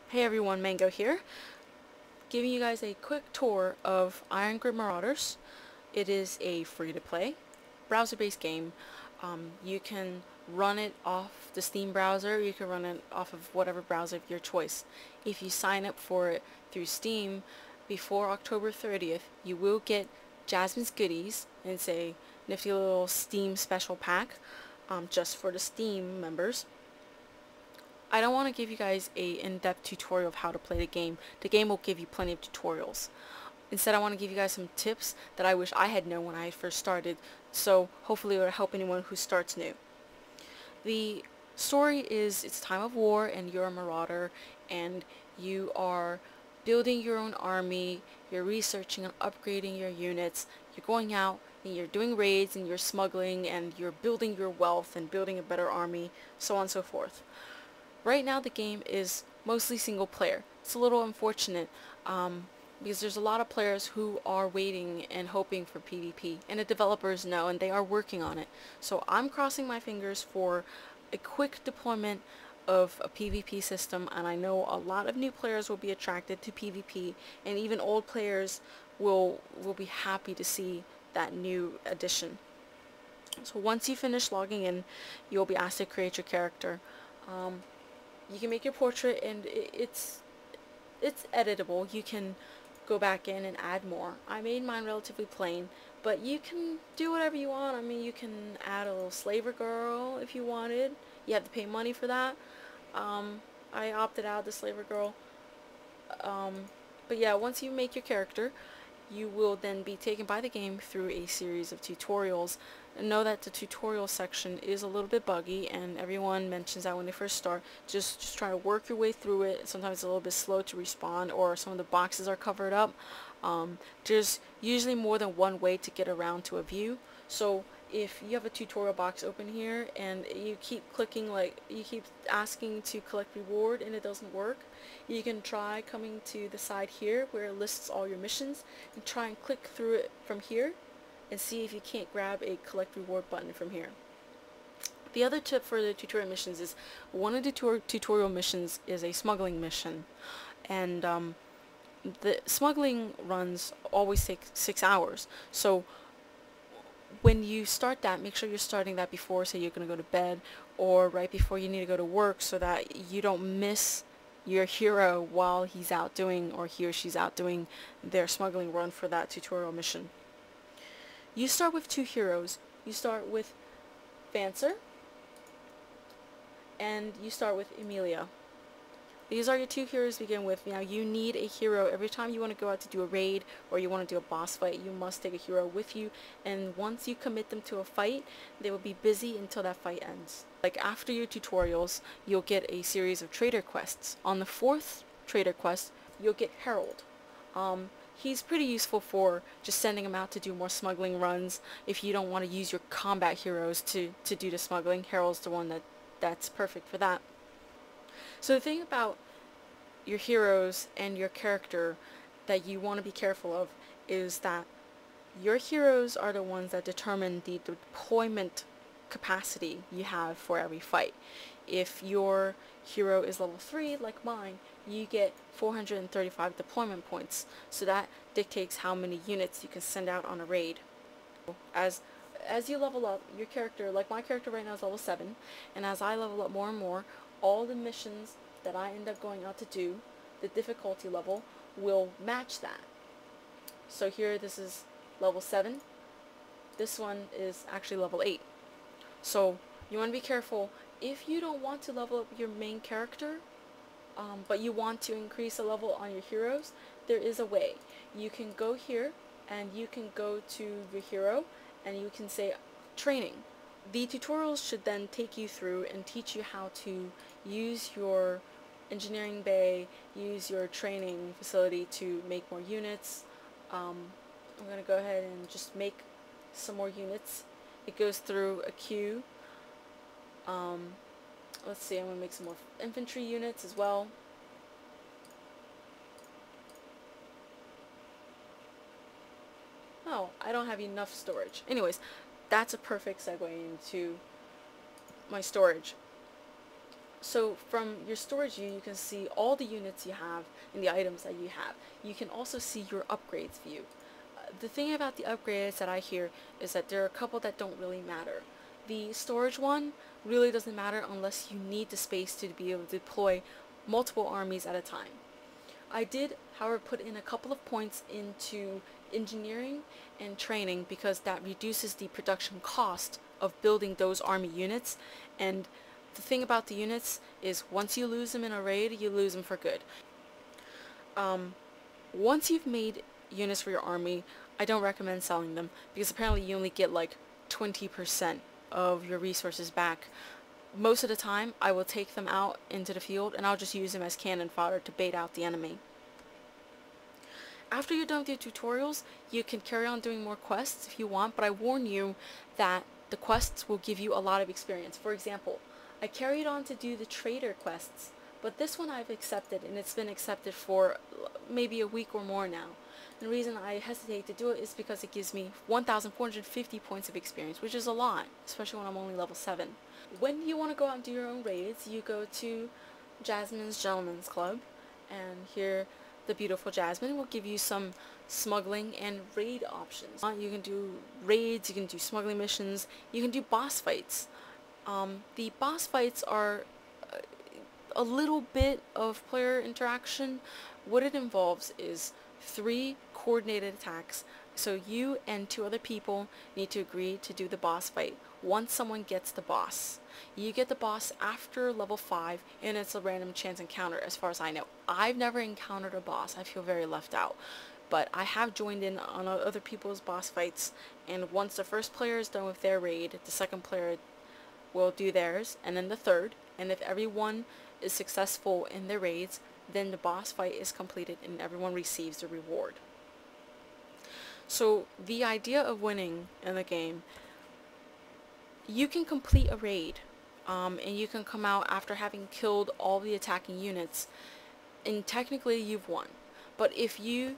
Hey everyone, Mango here, giving you guys a quick tour of Iron Grip Marauders. It is a free-to-play, browser-based game. You can run it off the Steam browser, you can run it off of whatever browser of your choice. If you sign up for it through Steam before October 30th, you will get Jasmine's goodies, and it's a nifty little Steam special pack just for the Steam members. I don't want to give you guys a in-depth tutorial of how to play the game. The game will give you plenty of tutorials. Instead, I want to give you guys some tips that I wish I had known when I first started, so hopefully it will help anyone who starts new. The story is, it's time of war and you're a marauder and you are building your own army, you're researching and upgrading your units, you're going out and you're doing raids and you're smuggling and you're building your wealth and building a better army, so on and so forth. Right now the game is mostly single player. It's a little unfortunate because there's a lot of players who are waiting and hoping for PvP, and the developers know and they are working on it. So I'm crossing my fingers for a quick deployment of a PvP system, and I know a lot of new players will be attracted to PvP, and even old players will be happy to see that new addition. So once you finish logging in, you'll be asked to create your character. You can make your portrait and it's editable. You can go back in and add more. I made mine relatively plain, but you can do whatever you want. I mean, you can add a little slaver girl if you wanted. You have to pay money for that. I opted out the slaver girl. But yeah, once you make your character, you will then be taken by the game through a series of tutorials. And know that the tutorial section is a little bit buggy, and everyone mentions that when they first start. Just try to work your way through it. Sometimes it's a little bit slow to respawn, or some of the boxes are covered up. There's usually more than one way to get around to a view. So if you have a tutorial box open here and you keep clicking, like you keep asking to collect reward and it doesn't work, you can try coming to the side here where it lists all your missions and try and click through it from here and see if you can't grab a collect reward button from here. The other tip for the tutorial missions is one of the tutorial missions is a smuggling mission, and the smuggling runs always take 6 hours. So when you start that, make sure you're starting that before, say, you're going to go to bed, or right before you need to go to work, so that you don't miss your hero while he's out doing, or he or she's out doing their smuggling run for that tutorial mission. You start with 2 heroes. You start with Vancer and you start with Emilia. These are your 2 heroes to begin with. Now you need a hero every time you want to go out to do a raid or you want to do a boss fight. You must take a hero with you, and once you commit them to a fight, they will be busy until that fight ends. Like after your tutorials, you'll get a series of trader quests. On the 4th trader quest, you'll get Herald. He's pretty useful for just sending him out to do more smuggling runs. If you don't want to use your combat heroes to do the smuggling, Herald's the one that's perfect for that. So the thing about your heroes and your character that you want to be careful of is that your heroes are the ones that determine the deployment capacity you have for every fight. If your hero is level 3, like mine, you get 435 deployment points, so that dictates how many units you can send out on a raid. As you level up, your character, like my character right now is level 7, and as I level up more and more, all the missions that I end up going out to do, the difficulty level, will match that. So here, this is level 7. This one is actually level 8. So you want to be careful. If you don't want to level up your main character, but you want to increase the level on your heroes, there is a way. You can go here and you can go to your hero and you can say training. The tutorials should then take you through and teach you how to use your engineering bay, use your training facility to make more units. I'm going to go ahead and just make some more units. It goes through a queue. Let's see, I'm going to make some more infantry units as well. Oh, I don't have enough storage. Anyways, that's a perfect segue into my storage. So from your storage view, you can see all the units you have and the items that you have. You can also see your upgrades view. The thing about the upgrades that I hear is that there are a couple that don't really matter. The storage one really doesn't matter unless you need the space to be able to deploy multiple armies at a time. I did, however, put in a couple of points into engineering and training because that reduces the production cost of building those army units. And the thing about the units is once you lose them in a raid, you lose them for good. Once you've made units for your army, I don't recommend selling them because apparently you only get like 20% of your resources back. Most of the time, I will take them out into the field and I'll just use them as cannon fodder to bait out the enemy. After you're done with your tutorials, you can carry on doing more quests if you want, but I warn you that the quests will give you a lot of experience. For example, I carried on to do the trader quests, but this one I've accepted, and it's been accepted for maybe a week or more now. And the reason I hesitate to do it is because it gives me 1,450 points of experience, which is a lot, especially when I'm only level 7. When you want to go out and do your own raids, you go to Jasmine's Gentleman's Club, and here the beautiful Jasmine will give you some smuggling and raid options. You can do raids, you can do smuggling missions, you can do boss fights. The boss fights are a little bit of player interaction. What it involves is 3 coordinated attacks. So you and 2 other people need to agree to do the boss fight once someone gets the boss. You get the boss after level 5 and it's a random chance encounter as far as I know. I've never encountered a boss. I feel very left out. But I have joined in on other people's boss fights, and once the first player is done with their raid, the second player will do theirs, and then the third, and if everyone is successful in their raids, then the boss fight is completed and everyone receives the reward. So the idea of winning in the game, you can complete a raid, and you can come out after having killed all the attacking units, and technically you've won. But if you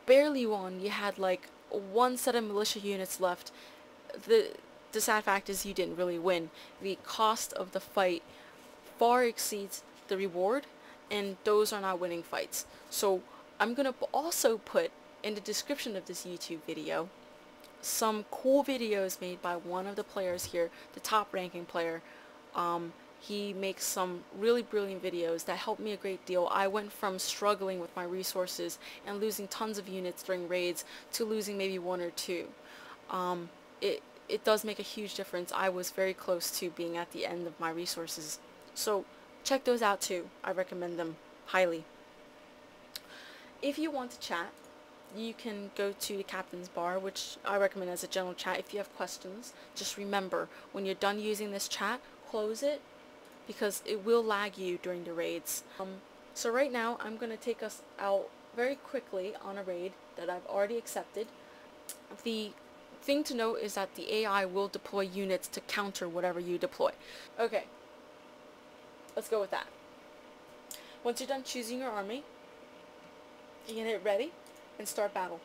barely won, you had like 1 set of militia units left, the sad fact is you didn't really win. The cost of the fight far exceeds the reward, and those are not winning fights. So I'm going to also put in the description of this YouTube video some cool videos made by one of the players here, the top ranking player. He makes some really brilliant videos that helped me a great deal. I went from struggling with my resources and losing tons of units during raids to losing maybe 1 or 2. It does make a huge difference. I was very close to being at the end of my resources. So check those out too. I recommend them highly. If you want to chat, you can go to the captain's bar, which I recommend as a general chat. If you have questions, just remember, when you're done using this chat, close it, because it will lag you during the raids. So right now, I'm going to take us out very quickly on a raid that I've already accepted. The thing to note is that the AI will deploy units to counter whatever you deploy. Okay, let's go with that. Once you're done choosing your army, you can hit ready and start battle.